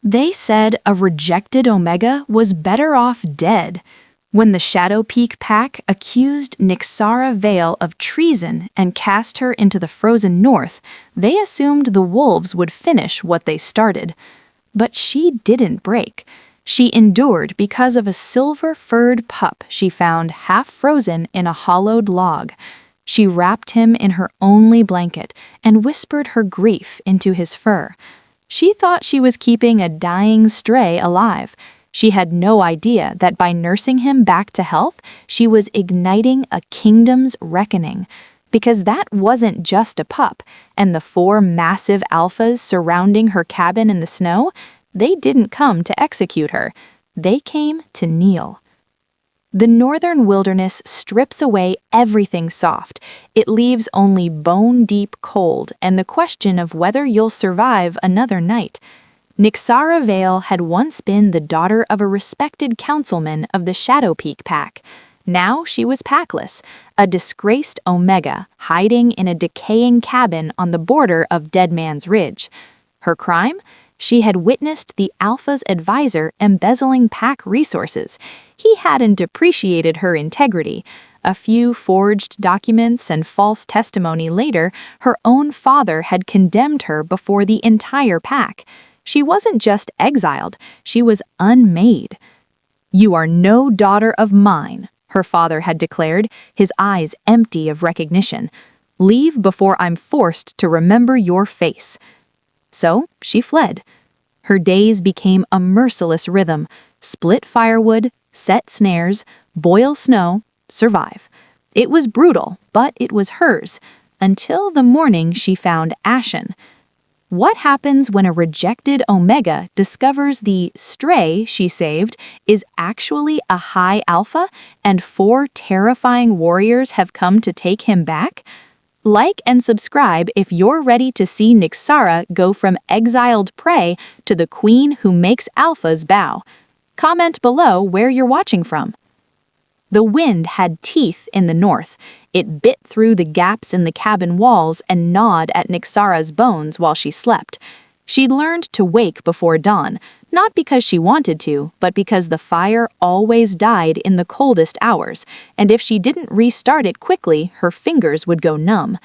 They said a rejected Omega was better off dead. When the Shadow Peak Pack accused Nyxara Vale of treason and cast her into the frozen north, they assumed the wolves would finish what they started. But she didn't break. She endured because of a silver-furred pup she found half-frozen in a hollowed log. She wrapped him in her only blanket and whispered her grief into his fur. She thought she was keeping a dying stray alive. She had no idea that by nursing him back to health, she was igniting a kingdom's reckoning. Because that wasn't just a pup, and the 4 massive alphas surrounding her cabin in the snow, they didn't come to execute her. They came to kneel. The northern wilderness strips away everything soft. It leaves only bone-deep cold and the question of whether you'll survive another night. Nyxara Vale had once been the daughter of a respected councilman of the Shadow Peak Pack. Now she was packless, a disgraced Omega hiding in a decaying cabin on the border of Dead Man's Ridge. Her crime? She had witnessed the Alpha's advisor embezzling pack resources. He hadn't appreciated her integrity. A few forged documents and false testimony later, her own father had condemned her before the entire pack. She wasn't just exiled, she was unmade. "You are no daughter of mine," her father had declared, his eyes empty of recognition. "Leave before I'm forced to remember your face." So she fled. Her days became a merciless rhythm: split firewood, set snares, boil snow, survive. It was brutal, but it was hers, until the morning she found Ashen. What happens when a rejected Omega discovers the stray she saved is actually a high alpha and 4 terrifying warriors have come to take him back? Like and subscribe if you're ready to see Nyxara go from exiled prey to the queen who makes alphas bow. Comment below where you're watching from. The wind had teeth in the north. It bit through the gaps in the cabin walls and gnawed at Nyxara's bones while she slept. She'd learned to wake before dawn, not because she wanted to, but because the fire always died in the coldest hours, and if she didn't restart it quickly, her fingers would go numb.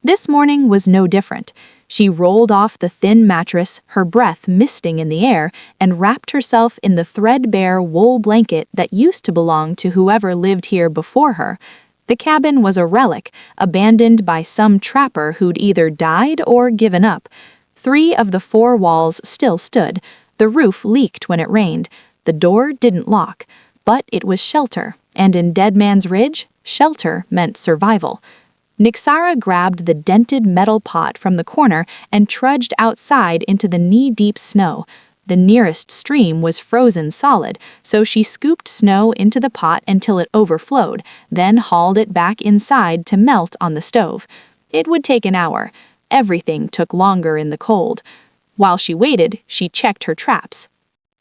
This morning was no different. She rolled off the thin mattress, her breath misting in the air, and wrapped herself in the threadbare wool blanket that used to belong to whoever lived here before her. The cabin was a relic, abandoned by some trapper who'd either died or given up. 3 of the 4 walls still stood. The roof leaked when it rained. The door didn't lock. But it was shelter, and in Dead Man's Ridge, shelter meant survival. Nyxara grabbed the dented metal pot from the corner and trudged outside into the knee-deep snow. The nearest stream was frozen solid, so she scooped snow into the pot until it overflowed, then hauled it back inside to melt on the stove. It would take an hour. Everything took longer in the cold. While she waited, she checked her traps.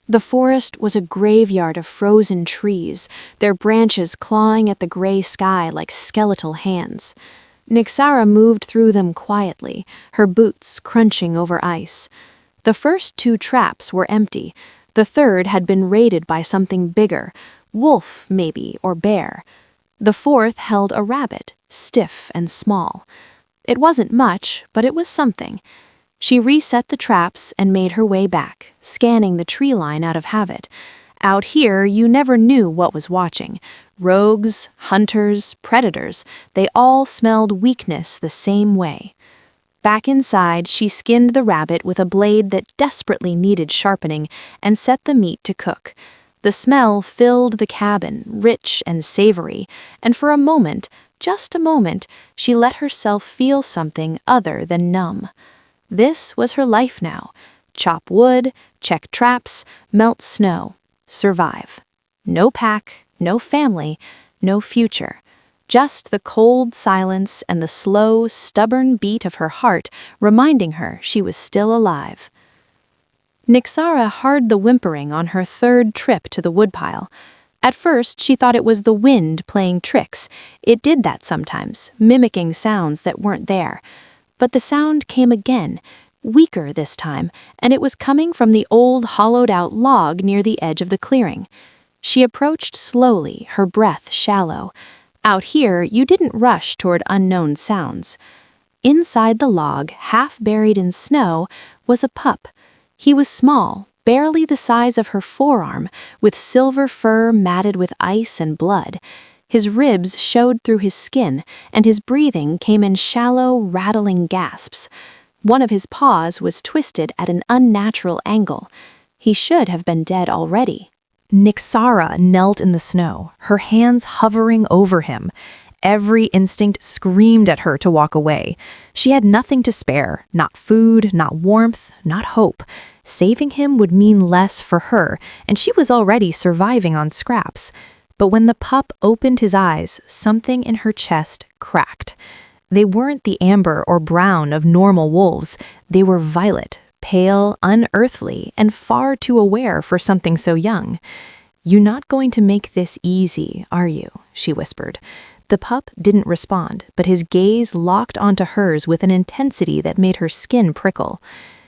The forest was a graveyard of frozen trees, their branches clawing at the gray sky like skeletal hands. Nyxara moved through them quietly, her boots crunching over ice. The first 2 traps were empty. The third had been raided by something bigger, wolf maybe, or bear. The 4th held a rabbit, stiff and small. It wasn't much, but it was something. She reset the traps and made her way back, scanning the tree line out of habit. Out here, you never knew what was watching. Rogues, hunters, predators, they all smelled weakness the same way. Back inside, she skinned the rabbit with a blade that desperately needed sharpening and set the meat to cook. The smell filled the cabin, rich and savory, and for a moment, just a moment, she let herself feel something other than numb. This was her life now. Chop wood, check traps, melt snow, survive. No pack, no family, no future. Just the cold silence and the slow, stubborn beat of her heart reminding her she was still alive. Nyxara heard the whimpering on her 3rd trip to the woodpile. At first, she thought it was the wind playing tricks. It did that sometimes, mimicking sounds that weren't there. But the sound came again, weaker this time, and it was coming from the old hollowed-out log near the edge of the clearing. She approached slowly, her breath shallow. Out here, you didn't rush toward unknown sounds. Inside the log, half buried in snow, was a pup. He was small, barely the size of her forearm, with silver fur matted with ice and blood. His ribs showed through his skin, and his breathing came in shallow, rattling gasps. One of his paws was twisted at an unnatural angle. He should have been dead already. Nyxara knelt in the snow, her hands hovering over him. Every instinct screamed at her to walk away. She had nothing to spare, not food, not warmth, not hope. Saving him would mean less for her, and she was already surviving on scraps. But when the pup opened his eyes, something in her chest cracked. They weren't the amber or brown of normal wolves. They were violet, pale, unearthly, and far too aware for something so young. "You're not going to make this easy, are you?" she whispered. The pup didn't respond, but his gaze locked onto hers with an intensity that made her skin prickle.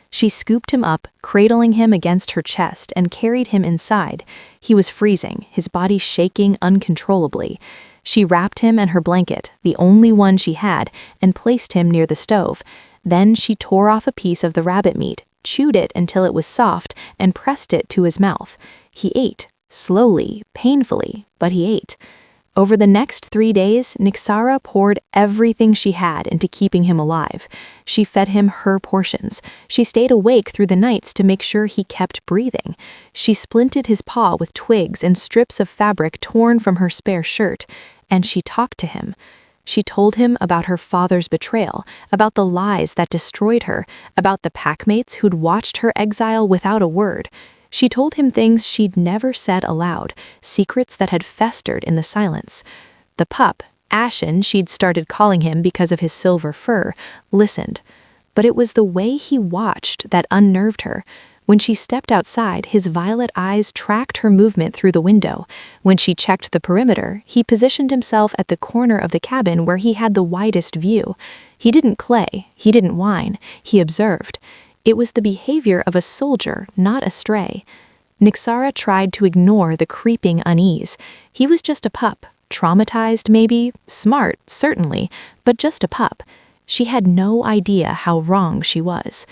She scooped him up, cradling him against her chest, and carried him inside. He was freezing, his body shaking uncontrollably. She wrapped him in her blanket, the only one she had, and placed him near the stove. Then she tore off a piece of the rabbit meat, chewed it until it was soft, and pressed it to his mouth. He ate, slowly, painfully, but he ate. Over the next 3 days, Nyxara poured everything she had into keeping him alive. She fed him her portions. She stayed awake through the nights to make sure he kept breathing. She splinted his paw with twigs and strips of fabric torn from her spare shirt. And she talked to him. She told him about her father's betrayal, about the lies that destroyed her, about the packmates who'd watched her exile without a word. She told him things she'd never said aloud, secrets that had festered in the silence. The pup, Ashen, she'd started calling him because of his silver fur, listened. But it was the way he watched that unnerved her. When she stepped outside, his violet eyes tracked her movement through the window. When she checked the perimeter, he positioned himself at the corner of the cabin where he had the widest view. He didn't play, he didn't whine, he observed. It was the behavior of a soldier, not a stray. Nyxara tried to ignore the creeping unease. He was just a pup, traumatized maybe, smart certainly, but just a pup. She had no idea how wrong she was.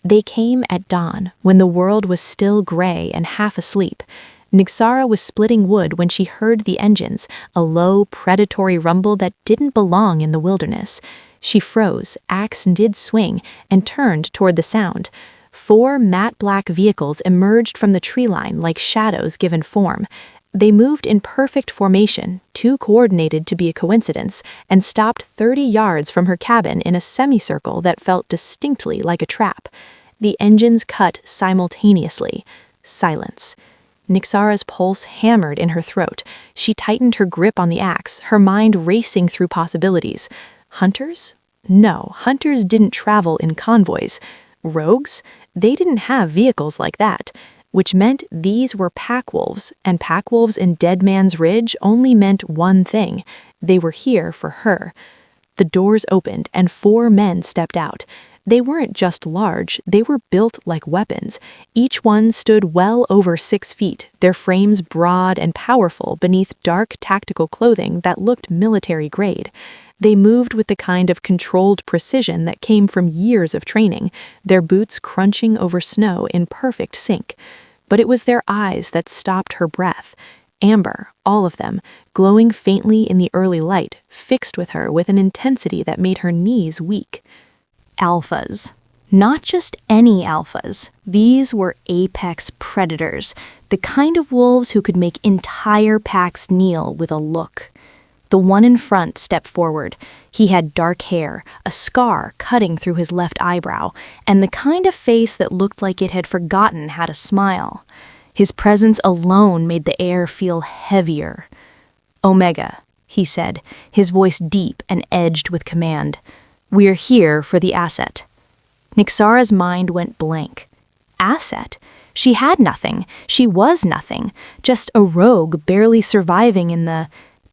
They came at dawn, when the world was still gray and half asleep. Nyxara was splitting wood when she heard the engines, a low, predatory rumble that didn't belong in the wilderness. She froze, axe did swing, and turned toward the sound. 4 matte black vehicles emerged from the tree line like shadows given form. They moved in perfect formation, too coordinated to be a coincidence, and stopped 30 yards from her cabin in a semicircle that felt distinctly like a trap. The engines cut simultaneously. Silence. Nyxara's pulse hammered in her throat. She tightened her grip on the axe, her mind racing through possibilities. Hunters? No, hunters didn't travel in convoys. Rogues? They didn't have vehicles like that, which meant these were pack wolves, and pack wolves in Dead Man's Ridge only meant one thing. They were here for her. The doors opened, and 4 men stepped out. They weren't just large, they were built like weapons. Each one stood well over 6 feet, their frames broad and powerful beneath dark tactical clothing that looked military grade. They moved with the kind of controlled precision that came from years of training, their boots crunching over snow in perfect sync. But it was their eyes that stopped her breath. Amber, all of them, glowing faintly in the early light, fixed with her with an intensity that made her knees weak. Alphas. Not just any alphas. These were apex predators, the kind of wolves who could make entire packs kneel with a look. The one in front stepped forward. He had dark hair, a scar cutting through his left eyebrow, and the kind of face that looked like it had forgotten how to smile. His presence alone made the air feel heavier. "Omega," he said, his voice deep and edged with command. "We're here for the asset." Nyxara's mind went blank. Asset? She had nothing. She was nothing. Just a rogue barely surviving in the...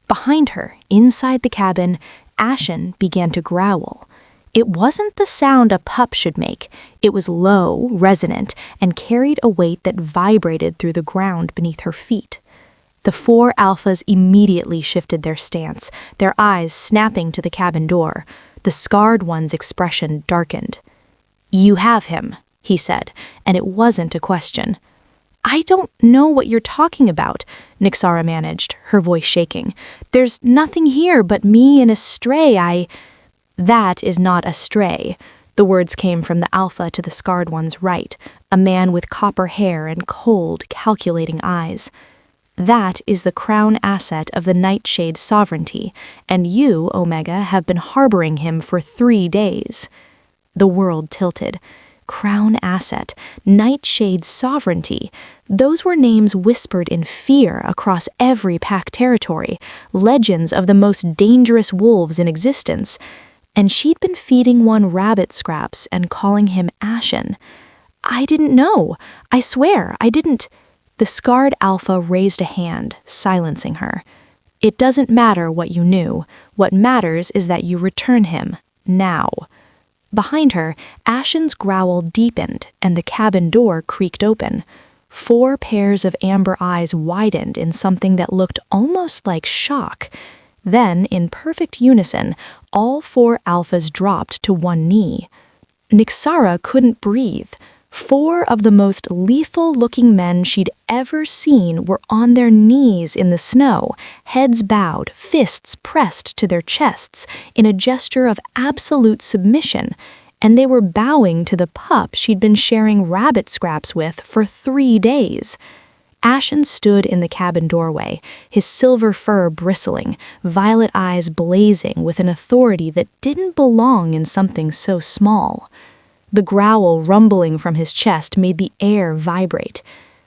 Behind her, inside the cabin, Ashen began to growl. It wasn't the sound a pup should make. It was low, resonant, and carried a weight that vibrated through the ground beneath her feet. The 4 alphas immediately shifted their stance, their eyes snapping to the cabin door. The scarred one's expression darkened. "You have him," he said, and it wasn't a question. "I don't know what you're talking about," Nyxara managed, her voice shaking. "There's nothing here but me and a stray. "That is not a stray." The words came from the alpha to the scarred one's right, a man with copper hair and cold, calculating eyes. "That is the crown asset of the Nightshade Sovereignty, and you, Omega, have been harboring him for 3 days." The world tilted. Crown asset, Nightshade Sovereignty. Those were names whispered in fear across every pack territory, legends of the most dangerous wolves in existence. And she'd been feeding one rabbit scraps and calling him Ashen. "I didn't know. I swear, I didn't." The scarred alpha raised a hand, silencing her. "It doesn't matter what you knew. What matters is that you return him, now." Behind her, Ashen's growl deepened and the cabin door creaked open. 4 pairs of amber eyes widened in something that looked almost like shock. Then, in perfect unison, all 4 alphas dropped to one knee. Nyxara couldn't breathe. 4 of the most lethal-looking men she'd ever seen were on their knees in the snow, heads bowed, fists pressed to their chests, in a gesture of absolute submission, and they were bowing to the pup she'd been sharing rabbit scraps with for 3 days. Ashen stood in the cabin doorway, his silver fur bristling, violet eyes blazing with an authority that didn't belong in something so small. The growl rumbling from his chest made the air vibrate.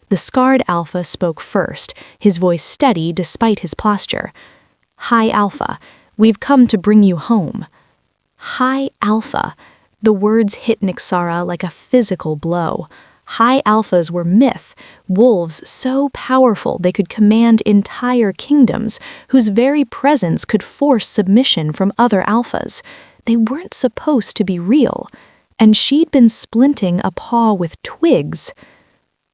The scarred alpha spoke first, his voice steady despite his posture. "High Alpha, we've come to bring you home." High Alpha. The words hit Nyxara like a physical blow. High alphas were myth, wolves so powerful they could command entire kingdoms, whose very presence could force submission from other alphas. They weren't supposed to be real. And she'd been splinting a paw with twigs.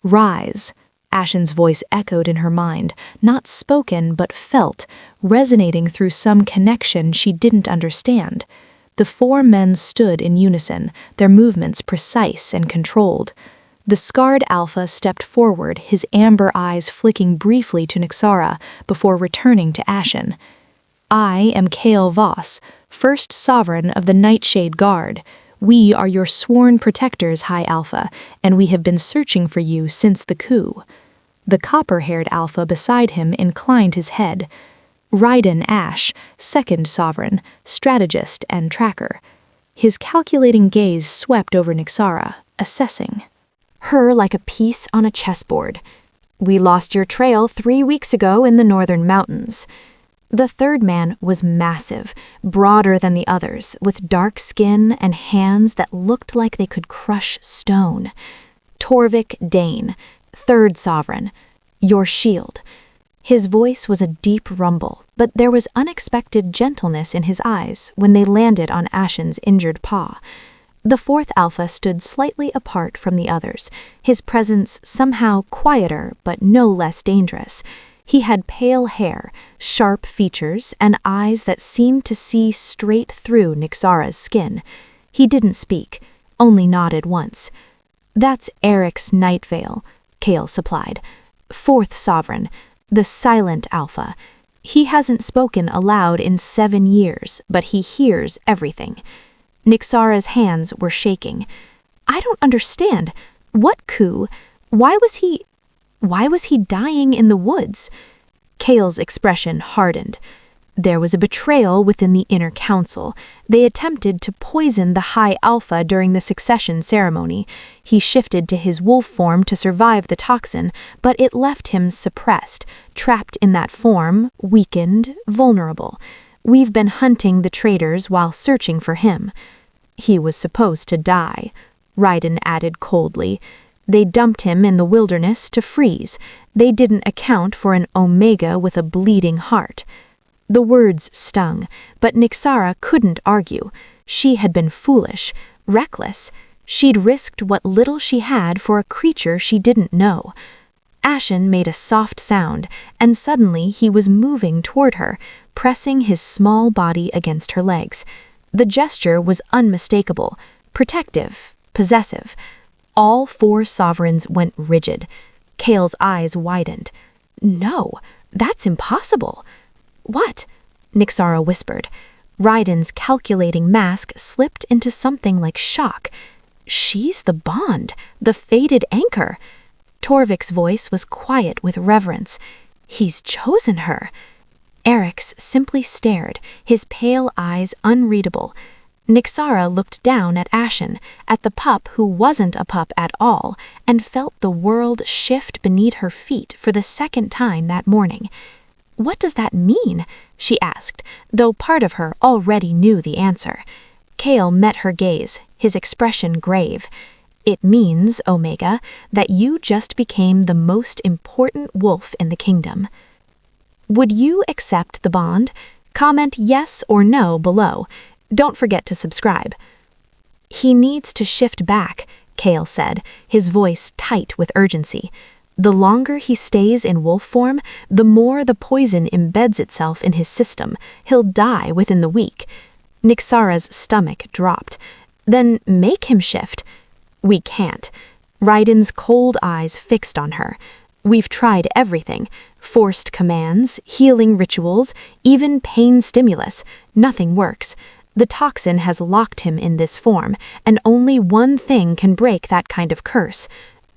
"Rise," Ashen's voice echoed in her mind, not spoken but felt, resonating through some connection she didn't understand. The 4 men stood in unison, their movements precise and controlled. The scarred alpha stepped forward, his amber eyes flicking briefly to Nyxara before returning to Ashen. "I am Kael Voss, first sovereign of the Nightshade Guard. We are your sworn protectors, High Alpha, and we have been searching for you since the coup." The copper-haired alpha beside him inclined his head. Raiden Ash, second sovereign, strategist and tracker. His calculating gaze swept over Nyxara, assessing her like a piece on a chessboard. "We lost your trail 3 weeks ago in the northern mountains." The third man was massive, broader than the others, with dark skin and hands that looked like they could crush stone. "Torvik Dane, third sovereign, your shield." His voice was a deep rumble, but there was unexpected gentleness in his eyes when they landed on Ashen's injured paw. The 4th alpha stood slightly apart from the others, his presence somehow quieter but no less dangerous. He had pale hair, sharp features, and eyes that seemed to see straight through Nyxara's skin. He didn't speak, only nodded once. "That's Eric's Night Vale," Kael supplied. "4th sovereign, the silent alpha. He hasn't spoken aloud in 7 years, but he hears everything." Nyxara's hands were shaking. "I don't understand. What coup? Why was he dying in the woods?" Kael's expression hardened. "There was a betrayal within the inner council. They attempted to poison the High Alpha during the succession ceremony. He shifted to his wolf form to survive the toxin, but it left him suppressed, trapped in that form, weakened, vulnerable. We've been hunting the traitors while searching for him." "He was supposed to die," Raiden added coldly. "They dumped him in the wilderness to freeze. They didn't account for an Omega with a bleeding heart." The words stung, but Nyxara couldn't argue. She had been foolish, reckless. She'd risked what little she had for a creature she didn't know. Ashen made a soft sound, and suddenly he was moving toward her, pressing his small body against her legs. The gesture was unmistakable, protective, possessive. All 4 sovereigns went rigid. Kale's eyes widened. No, that's impossible. What? Nyxara whispered. Raiden's calculating mask slipped into something like shock. She's the bond, the fated anchor. Torvik's voice was quiet with reverence. He's chosen her. Eric's simply stared, his pale eyes unreadable. Nyxara looked down at Ashen, at the pup who wasn't a pup at all, and felt the world shift beneath her feet for the second time that morning. What does that mean? She asked, though part of her already knew the answer. Kale met her gaze, his expression grave. It means, Omega, that you just became the most important wolf in the kingdom. Would you accept the bond? Comment yes or no below. Don't forget to subscribe. He needs to shift back, Kale said, his voice tight with urgency. The longer he stays in wolf form, the more the poison embeds itself in his system. He'll die within the week. Nyxara's stomach dropped. Then make him shift. We can't. Raiden's cold eyes fixed on her. We've tried everything. Forced commands, healing rituals, even pain stimulus. Nothing works. The toxin has locked him in this form, and only one thing can break that kind of curse.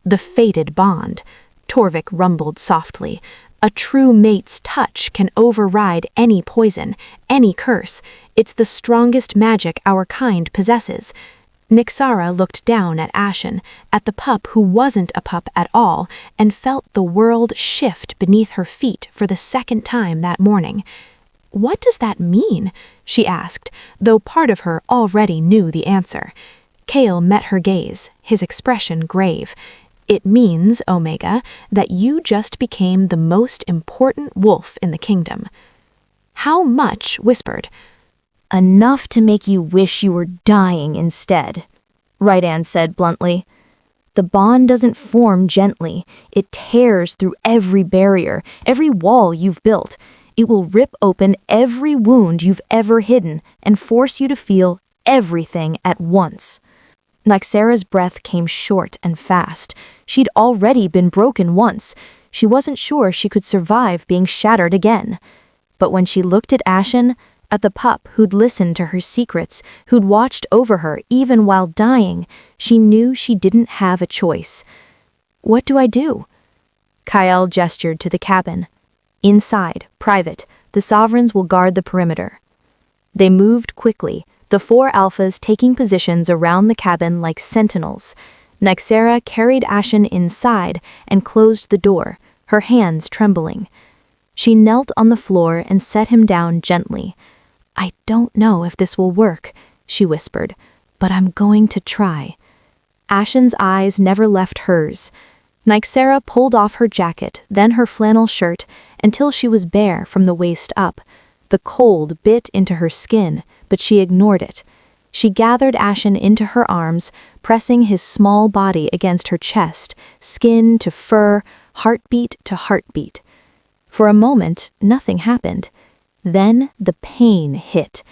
The fated bond. Torvik rumbled softly. A true mate's touch can override any poison, any curse. It's the strongest magic our kind possesses. Nyxara looked down at Ashen, at the pup who wasn't a pup at all, and felt the world shift beneath her feet for the second time that morning. What does that mean? She asked, though part of her already knew the answer. Kale met her gaze, his expression grave. It means, Omega, that you just became the most important wolf in the kingdom. How much? Whispered. Enough to make you wish you were dying instead, Raidan said bluntly. The bond doesn't form gently. It tears through every barrier, every wall you've built. It will rip open every wound you've ever hidden and force you to feel everything at once. Nyxara's breath came short and fast. She'd already been broken once. She wasn't sure she could survive being shattered again. But when she looked at Ashen, at the pup who'd listened to her secrets, who'd watched over her even while dying, she knew she didn't have a choice. What do I do? Kyle gestured to the cabin. Inside, private, the sovereigns will guard the perimeter. They moved quickly, the 4 alphas taking positions around the cabin like sentinels. Nyxara carried Ashen inside and closed the door, her hands trembling. She knelt on the floor and set him down gently. I don't know if this will work, she whispered, but I'm going to try. Ashen's eyes never left hers. Nyxara pulled off her jacket, then her flannel shirt, until she was bare from the waist up. The cold bit into her skin, but she ignored it. She gathered Ashen into her arms, pressing his small body against her chest, skin to fur, heartbeat to heartbeat. For a moment, nothing happened. Then the pain hit.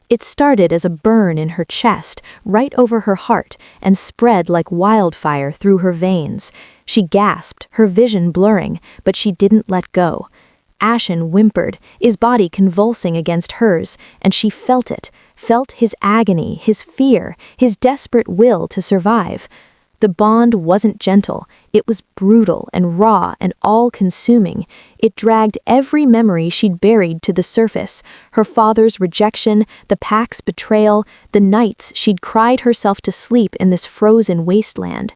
It started as a burn in her chest, right over her heart, and spread like wildfire through her veins. She gasped, her vision blurring, but she didn't let go. Ashen whimpered, his body convulsing against hers, and she felt it, felt his agony, his fear, his desperate will to survive. The bond wasn't gentle. It was brutal and raw and all-consuming. It dragged every memory she'd buried to the surface, her father's rejection, the pack's betrayal, the nights she'd cried herself to sleep in this frozen wasteland.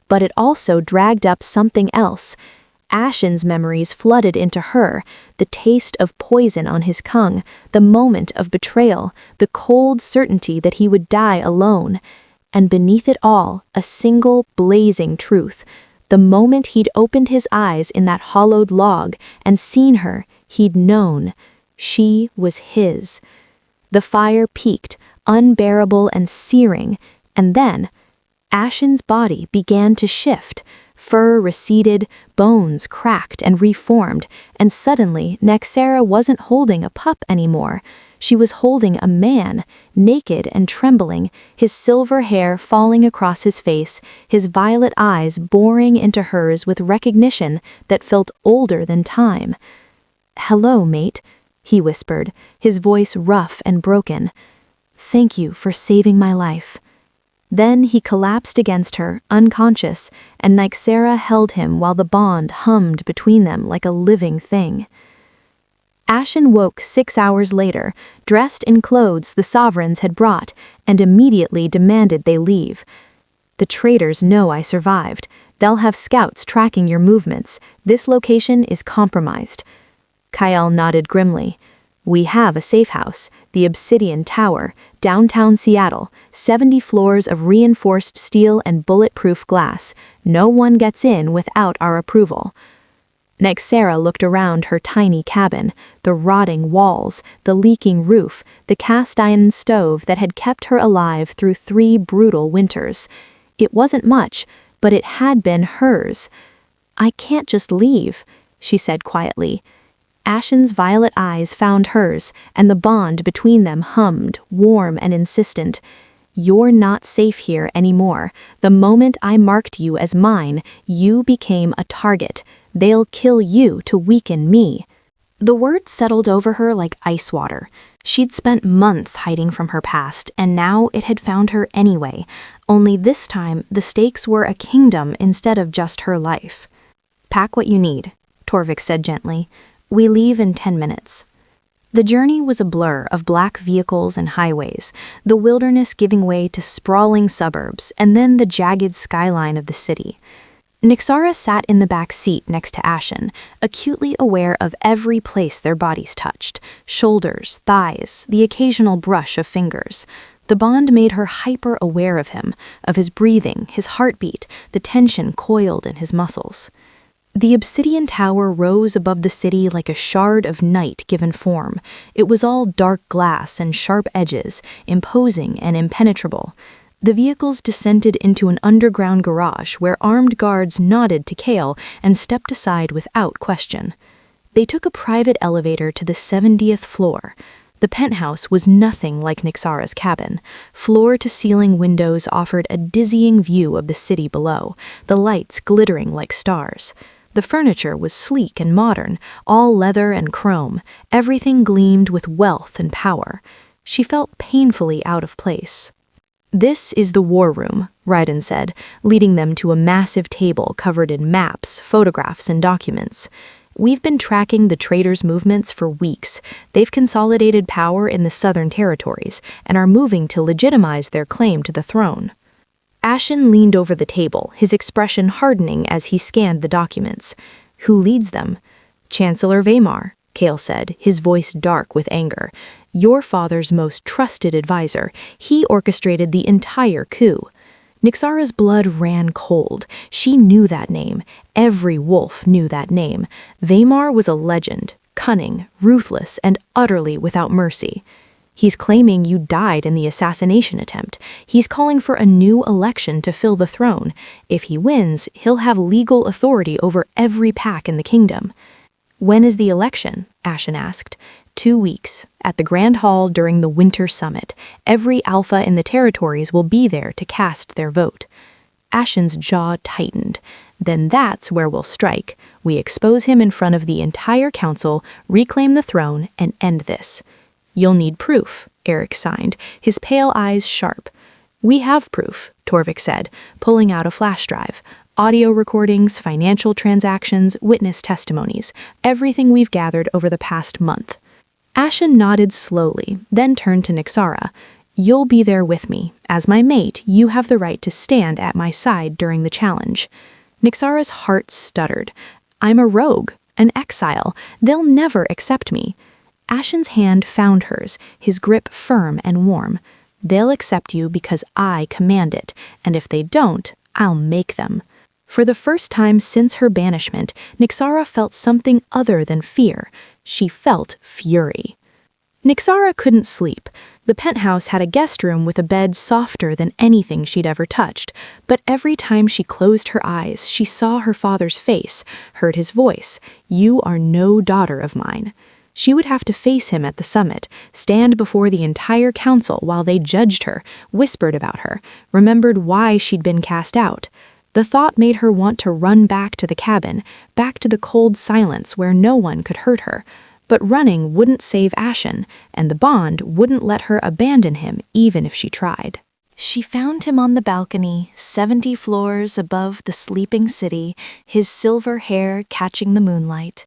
But it also dragged up something else. Ashen's memories flooded into her, the taste of poison on his tongue, the moment of betrayal, the cold certainty that he would die alone. And beneath it all, a single blazing truth. The moment he'd opened his eyes in that hollowed log and seen her, he'd known. She was his. The fire peaked, unbearable and searing, and then Ashen's body began to shift. Fur receded, bones cracked and reformed, and suddenly Nyxara wasn't holding a pup anymore. She was holding a man, naked and trembling, his silver hair falling across his face, his violet eyes boring into hers with recognition that felt older than time. "Hello, mate," he whispered, his voice rough and broken. "Thank you for saving my life." Then he collapsed against her, unconscious, and Nyxara held him while the bond hummed between them like a living thing. Ashen woke 6 hours later, dressed in clothes the sovereigns had brought, and immediately demanded they leave. "The traitors know I survived. They'll have scouts tracking your movements. This location is compromised." Kyle nodded grimly. "We have a safe house, the Obsidian Tower, downtown Seattle, 70 floors of reinforced steel and bulletproof glass. No one gets in without our approval." Nyxara looked around her tiny cabin, the rotting walls, the leaking roof, the cast-iron stove that had kept her alive through 3 brutal winters. It wasn't much, but it had been hers. "I can't just leave," she said quietly. Ashen's violet eyes found hers, and the bond between them hummed, warm and insistent. "You're not safe here anymore. The moment I marked you as mine, you became a target. They'll kill you to weaken me." The words settled over her like ice water. She'd spent months hiding from her past, and now it had found her anyway. Only this time, the stakes were a kingdom instead of just her life. "Pack what you need," Torvik said gently. "We leave in 10 minutes." The journey was a blur of black vehicles and highways, the wilderness giving way to sprawling suburbs, and then the jagged skyline of the city. Nyxara sat in the back seat next to Ashen, acutely aware of every place their bodies touched: shoulders, thighs, the occasional brush of fingers. The bond made her hyper-aware of him, of his breathing, his heartbeat, the tension coiled in his muscles. The Obsidian Tower rose above the city like a shard of night given form. It was all dark glass and sharp edges, imposing and impenetrable. The vehicles descended into an underground garage where armed guards nodded to Kale and stepped aside without question. They took a private elevator to the 70th floor. The penthouse was nothing like Nyxara's cabin. Floor-to-ceiling windows offered a dizzying view of the city below, the lights glittering like stars. The furniture was sleek and modern, all leather and chrome. Everything gleamed with wealth and power. She felt painfully out of place. "This is the war room," Raiden said, leading them to a massive table covered in maps, photographs, and documents. "We've been tracking the traitors' movements for weeks. They've consolidated power in the southern territories and are moving to legitimize their claim to the throne." Ashen leaned over the table, his expression hardening as he scanned the documents. "Who leads them?" "Chancellor Weimar," Kale said, his voice dark with anger. "Your father's most trusted advisor. He orchestrated the entire coup." Nyxara's blood ran cold. She knew that name. Every wolf knew that name. Weimar was a legend, cunning, ruthless, and utterly without mercy. "He's claiming you died in the assassination attempt. He's calling for a new election to fill the throne. If he wins, he'll have legal authority over every pack in the kingdom." "When is the election?" Ashen asked. 2 weeks, at the Grand Hall during the Winter Summit. Every alpha in the territories will be there to cast their vote. Ashen's jaw tightened. "Then that's where we'll strike. We expose him in front of the entire council, reclaim the throne, and end this." "You'll need proof," Eric signed, his pale eyes sharp. "We have proof," Torvik said, pulling out a flash drive. "Audio recordings, financial transactions, witness testimonies, everything we've gathered over the past month." Ashen nodded slowly, then turned to Nyxara. "You'll be there with me. As my mate, you have the right to stand at my side during the challenge." Nyxara's heart stuttered. "I'm a rogue, an exile. They'll never accept me." Ashen's hand found hers, his grip firm and warm. "They'll accept you because I command it, and if they don't, I'll make them." For the first time since her banishment, Nyxara felt something other than fear. She felt fury. Nyxara couldn't sleep. The penthouse had a guest room with a bed softer than anything she'd ever touched, but every time she closed her eyes, she saw her father's face, heard his voice, "You are no daughter of mine." She would have to face him at the summit, stand before the entire council while they judged her, whispered about her, remembered why she'd been cast out. The thought made her want to run back to the cabin, back to the cold silence where no one could hurt her. But running wouldn't save Ashen, and the bond wouldn't let her abandon him even if she tried. She found him on the balcony, 70 floors above the sleeping city, his silver hair catching the moonlight.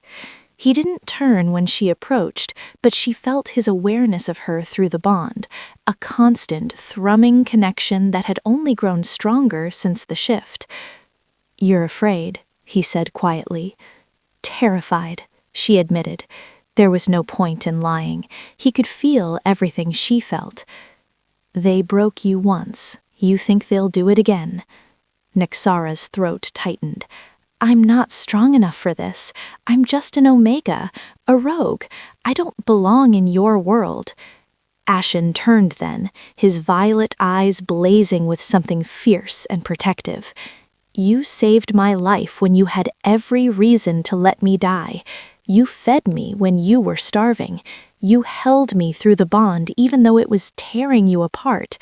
He didn't turn when she approached, but she felt his awareness of her through the bond, a constant, thrumming connection that had only grown stronger since the shift. "You're afraid," he said quietly. "Terrified," she admitted. There was no point in lying. He could feel everything she felt. "They broke you once. You think they'll do it again?" Nyxara's throat tightened. "I'm not strong enough for this. I'm just an Omega, a rogue. I don't belong in your world." Ashen turned then, his violet eyes blazing with something fierce and protective. "You saved my life when you had every reason to let me die. You fed me when you were starving. You held me through the bond even though it was tearing you apart.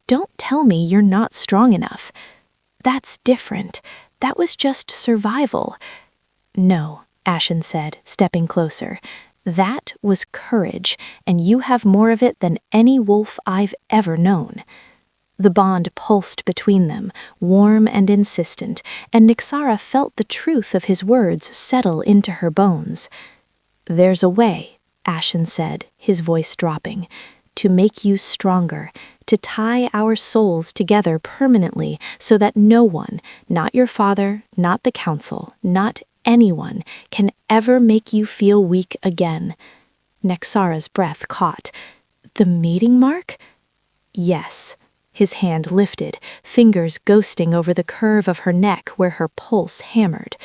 Don't tell me you're not strong enough. That's different. That was just survival." "No," Ashen said, stepping closer. "That was courage, and you have more of it than any wolf I've ever known." The bond pulsed between them, warm and insistent, and Nyxara felt the truth of his words settle into her bones. "There's a way," Ashen said, his voice dropping, "to make you stronger, to tie our souls together permanently so that no one, not your father, not the council, not anyone, can ever make you feel weak again." Nyxara's breath caught. "The mating mark?" "Yes." His hand lifted, fingers ghosting over the curve of her neck where her pulse hammered.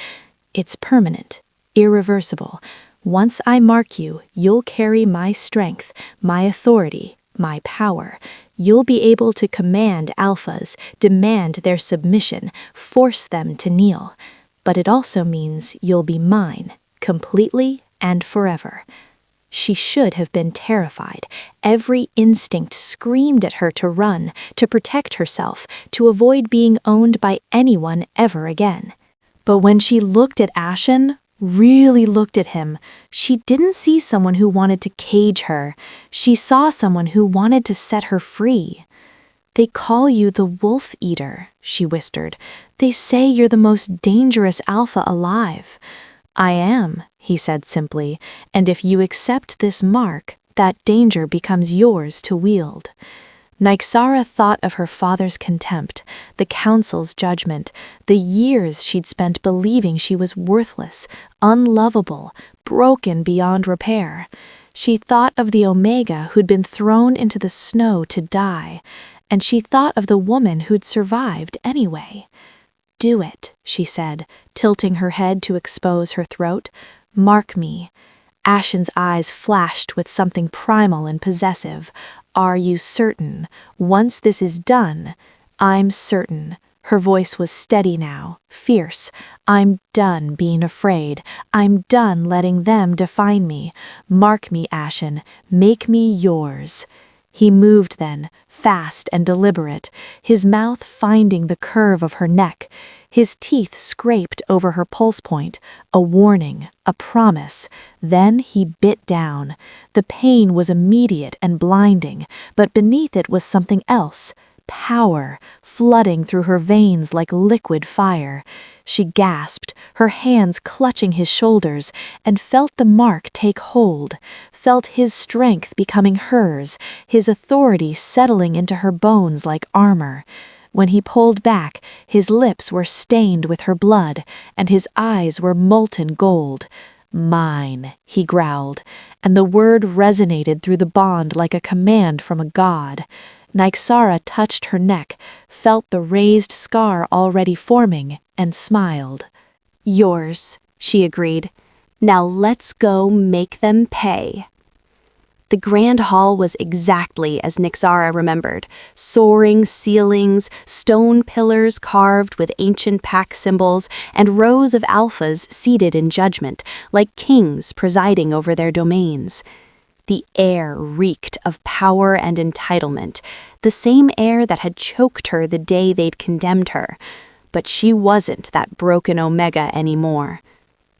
"It's permanent, irreversible. Once I mark you, you'll carry my strength, my authority, my power. You'll be able to command alphas, demand their submission, force them to kneel. But it also means you'll be mine, completely and forever." She should have been terrified. Every instinct screamed at her to run, to protect herself, to avoid being owned by anyone ever again. But when she looked at Ashen, really looked at him, she didn't see someone who wanted to cage her. She saw someone who wanted to set her free. "They call you the Wolf Eater," she whispered. "They say you're the most dangerous alpha alive." "I am," he said simply, "and if you accept this mark, that danger becomes yours to wield." Nyxara thought of her father's contempt, the council's judgment, the years she'd spent believing she was worthless, unlovable, broken beyond repair. She thought of the Omega who'd been thrown into the snow to die, and she thought of the woman who'd survived anyway. "Do it," she said, tilting her head to expose her throat. "Mark me." Ashen's eyes flashed with something primal and possessive. "Are you certain? Once this is done." "I'm certain." Her voice was steady now, fierce. "I'm done being afraid. I'm done letting them define me. Mark me, Ashen. Make me yours." He moved then, fast and deliberate, his mouth finding the curve of her neck. His teeth scraped over her pulse point, a warning, a promise. Then he bit down. The pain was immediate and blinding, but beneath it was something else. Power, flooding through her veins like liquid fire. She gasped, her hands clutching his shoulders, and felt the mark take hold, felt his strength becoming hers, his authority settling into her bones like armor. When he pulled back, his lips were stained with her blood, and his eyes were molten gold. "Mine," he growled, and the word resonated through the bond like a command from a god. Nyxara touched her neck, felt the raised scar already forming, and smiled. "Yours," she agreed. "Now let's go make them pay." The grand hall was exactly as Nyxara remembered. Soaring ceilings, stone pillars carved with ancient pack symbols, and rows of alphas seated in judgment, like kings presiding over their domains. The air reeked of power and entitlement, the same air that had choked her the day they'd condemned her. But she wasn't that broken Omega anymore.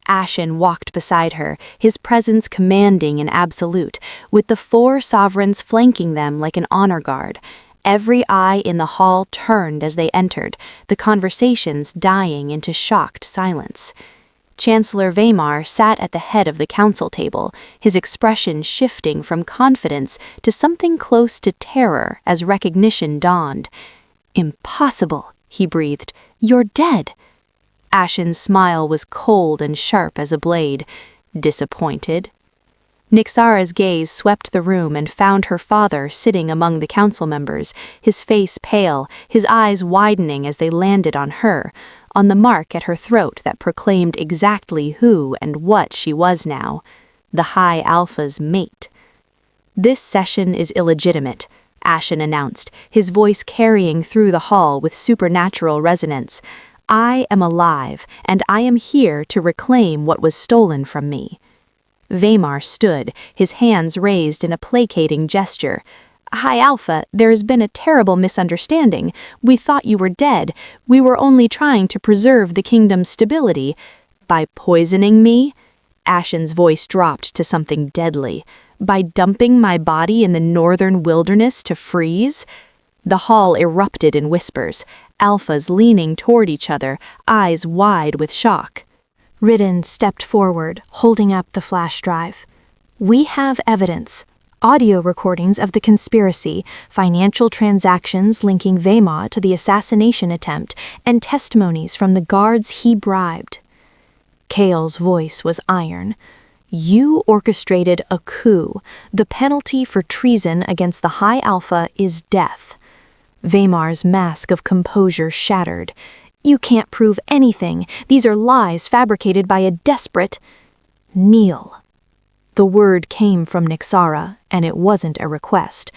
Ashen walked beside her, his presence commanding and absolute, with the 4 sovereigns flanking them like an honor guard. Every eye in the hall turned as they entered, the conversations dying into shocked silence. Chancellor Weimar sat at the head of the council table, his expression shifting from confidence to something close to terror as recognition dawned. "Impossible," he breathed. "You're dead." Ashen's smile was cold and sharp as a blade. "Disappointed?" Nyxara's gaze swept the room and found her father sitting among the council members, his face pale, his eyes widening as they landed on her, on the mark at her throat that proclaimed exactly who and what she was now, the High Alpha's mate. "This session is illegitimate," Ashen announced, his voice carrying through the hall with supernatural resonance. "I am alive, and I am here to reclaim what was stolen from me." Weimar stood, his hands raised in a placating gesture. "High Alpha, there has been a terrible misunderstanding. We thought you were dead. We were only trying to preserve the kingdom's stability." "By poisoning me?" Ashen's voice dropped to something deadly. "By dumping my body in the northern wilderness to freeze?" The hall erupted in whispers, alphas leaning toward each other, eyes wide with shock. Ridden stepped forward, holding up the flash drive. "We have evidence. Audio recordings of the conspiracy, financial transactions linking Weimar to the assassination attempt, and testimonies from the guards he bribed." Kale's voice was iron. "You orchestrated a coup. The penalty for treason against the High Alpha is death." Weimar's mask of composure shattered. "You can't prove anything. These are lies fabricated by a desperate—" "Kneel." The word came from Nyxara, and it wasn't a request.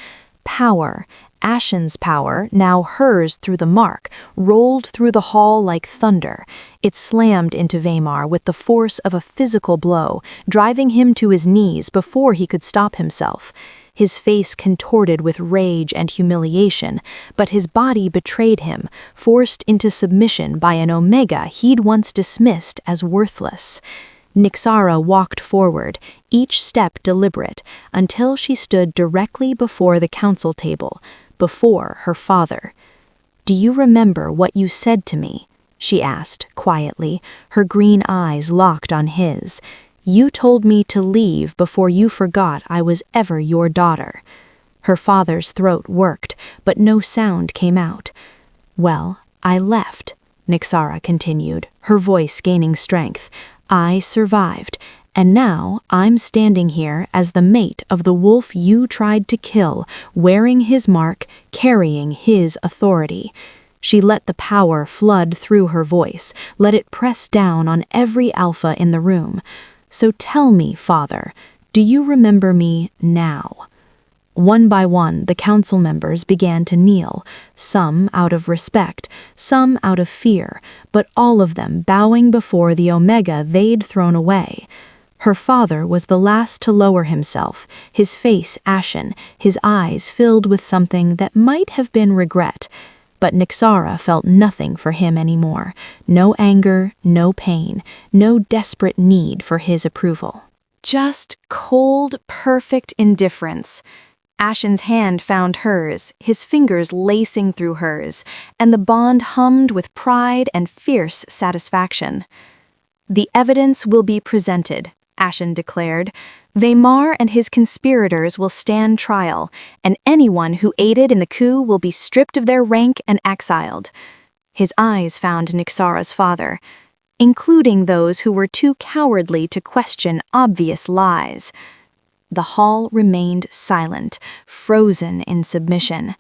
Power, Ashen's power, now hers through the mark, rolled through the hall like thunder. It slammed into Weimar with the force of a physical blow, driving him to his knees before he could stop himself. His face contorted with rage and humiliation, but his body betrayed him, forced into submission by an Omega he'd once dismissed as worthless. Nyxara walked forward, each step deliberate, until she stood directly before the council table, before her father. "Do you remember what you said to me?" she asked, quietly, her green eyes locked on his. "You told me to leave before you forgot I was ever your daughter." Her father's throat worked, but no sound came out. "Well, I left," Nyxara continued, her voice gaining strength. "I survived, and now I'm standing here as the mate of the wolf you tried to kill, wearing his mark, carrying his authority." She let the power flood through her voice, let it press down on every alpha in the room. "So tell me, Father, do you remember me now?" One by one, the council members began to kneel, some out of respect, some out of fear, but all of them bowing before the Omega they'd thrown away. Her father was the last to lower himself, his face ashen, his eyes filled with something that might have been regret. But Nyxara felt nothing for him anymore, no anger, no pain, no desperate need for his approval. Just cold, perfect indifference. Ashen's hand found hers, his fingers lacing through hers, and the bond hummed with pride and fierce satisfaction. "The evidence will be presented," Ashen declared. "Weimar and his conspirators will stand trial, and anyone who aided in the coup will be stripped of their rank and exiled." His eyes found Nyxara's father, including those who were too cowardly to question obvious lies. The hall remained silent, frozen in submission.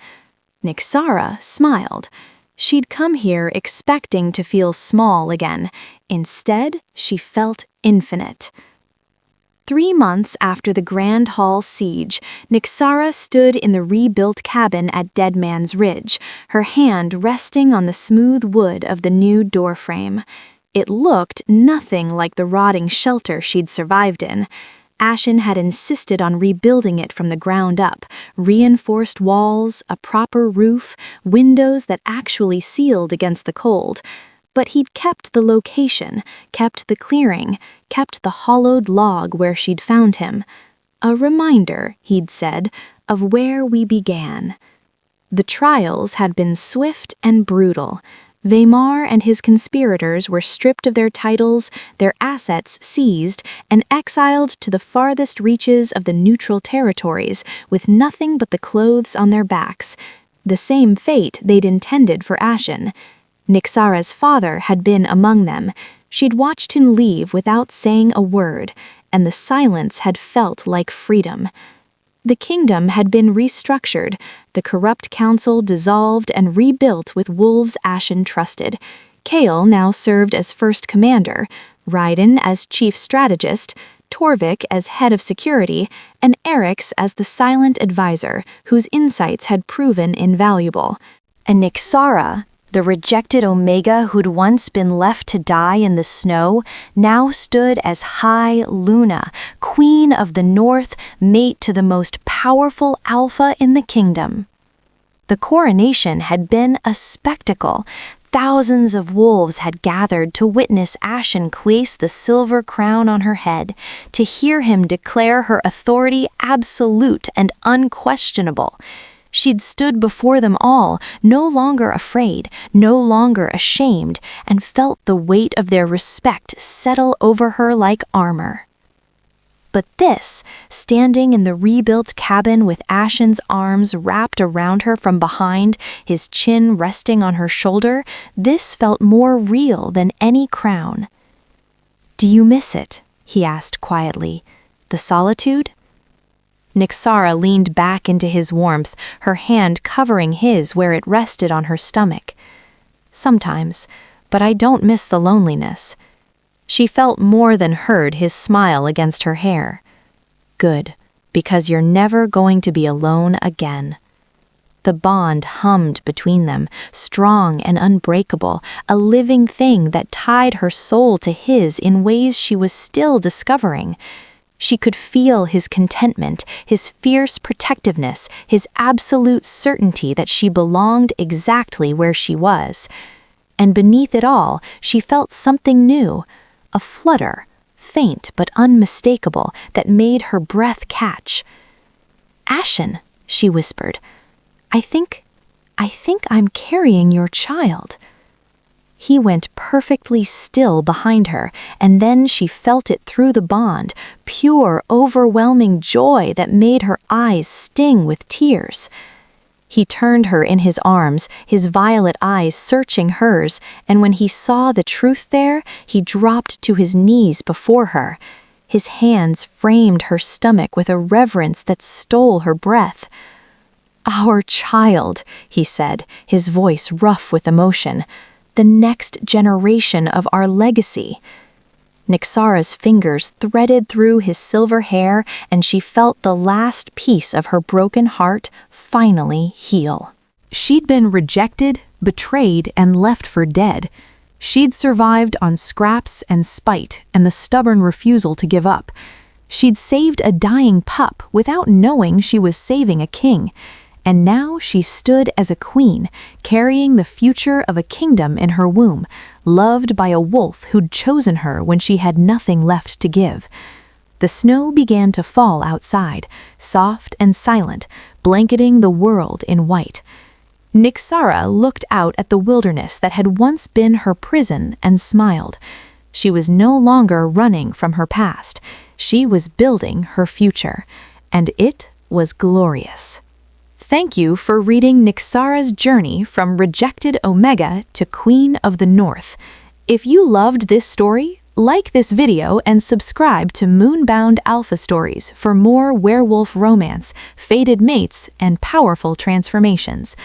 Nyxara smiled. She'd come here expecting to feel small again. Instead, she felt infinite. 3 months after the Grand Hall siege, Nyxara stood in the rebuilt cabin at Dead Man's Ridge, her hand resting on the smooth wood of the new doorframe. It looked nothing like the rotting shelter she'd survived in. Ashen had insisted on rebuilding it from the ground up, reinforced walls, a proper roof, windows that actually sealed against the cold. But he'd kept the location, kept the clearing, kept the hollowed log where she'd found him. A reminder, he'd said, of where we began. The trials had been swift and brutal. Weimar and his conspirators were stripped of their titles, their assets seized, and exiled to the farthest reaches of the neutral territories with nothing but the clothes on their backs. The same fate they'd intended for Ashen. Nyxara's father had been among them. She'd watched him leave without saying a word, and the silence had felt like freedom. The kingdom had been restructured, the corrupt council dissolved and rebuilt with wolves Ashen trusted. Kale now served as first commander, Raiden as chief strategist, Torvik as head of security, and Erix as the silent advisor, whose insights had proven invaluable. And Nyxara, the rejected Omega who'd once been left to die in the snow, now stood as High Luna, Queen of the North, mate to the most powerful Alpha in the kingdom. The coronation had been a spectacle. Thousands of wolves had gathered to witness Ashen place the silver crown on her head, to hear him declare her authority absolute and unquestionable. She'd stood before them all, no longer afraid, no longer ashamed, and felt the weight of their respect settle over her like armor. But this, standing in the rebuilt cabin with Ashen's arms wrapped around her from behind, his chin resting on her shoulder, this felt more real than any crown. "Do you miss it?" he asked quietly. "The solitude?" Nyxara leaned back into his warmth, her hand covering his where it rested on her stomach. "Sometimes, but I don't miss the loneliness." She felt more than heard his smile against her hair. "Good, because you're never going to be alone again." The bond hummed between them, strong and unbreakable, a living thing that tied her soul to his in ways she was still discovering. She could feel his contentment, his fierce protectiveness, his absolute certainty that she belonged exactly where she was. And beneath it all, she felt something new, a flutter, faint but unmistakable, that made her breath catch. "Ashen," she whispered, I think I'm carrying your child." He went perfectly still behind her, and then she felt it through the bond, pure, overwhelming joy that made her eyes sting with tears. He turned her in his arms, his violet eyes searching hers, and when he saw the truth there, he dropped to his knees before her. His hands framed her stomach with a reverence that stole her breath. "Our child," he said, his voice rough with emotion. "The next generation of our legacy." Nyxara's fingers threaded through his silver hair, and she felt the last piece of her broken heart finally heal. She'd been rejected, betrayed, and left for dead. She'd survived on scraps and spite and the stubborn refusal to give up. She'd saved a dying pup without knowing she was saving a king. And now she stood as a queen, carrying the future of a kingdom in her womb, loved by a wolf who'd chosen her when she had nothing left to give. The snow began to fall outside, soft and silent, blanketing the world in white. Nyxara looked out at the wilderness that had once been her prison and smiled. She was no longer running from her past. She was building her future, and it was glorious. Thank you for reading Nyxara's journey from rejected Omega to Queen of the North. If you loved this story, like this video and subscribe to Moonbound Alpha Stories for more werewolf romance, fated mates, and powerful transformations.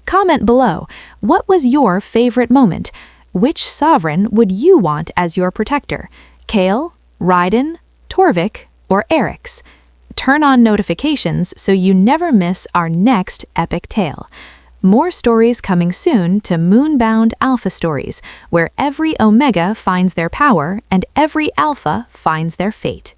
Comment below, what was your favorite moment? Which sovereign would you want as your protector? Kale, Raiden, Torvik, or Eric's. Turn on notifications so you never miss our next epic tale. More stories coming soon to Moonbound Alpha Stories, where every Omega finds their power and every Alpha finds their fate.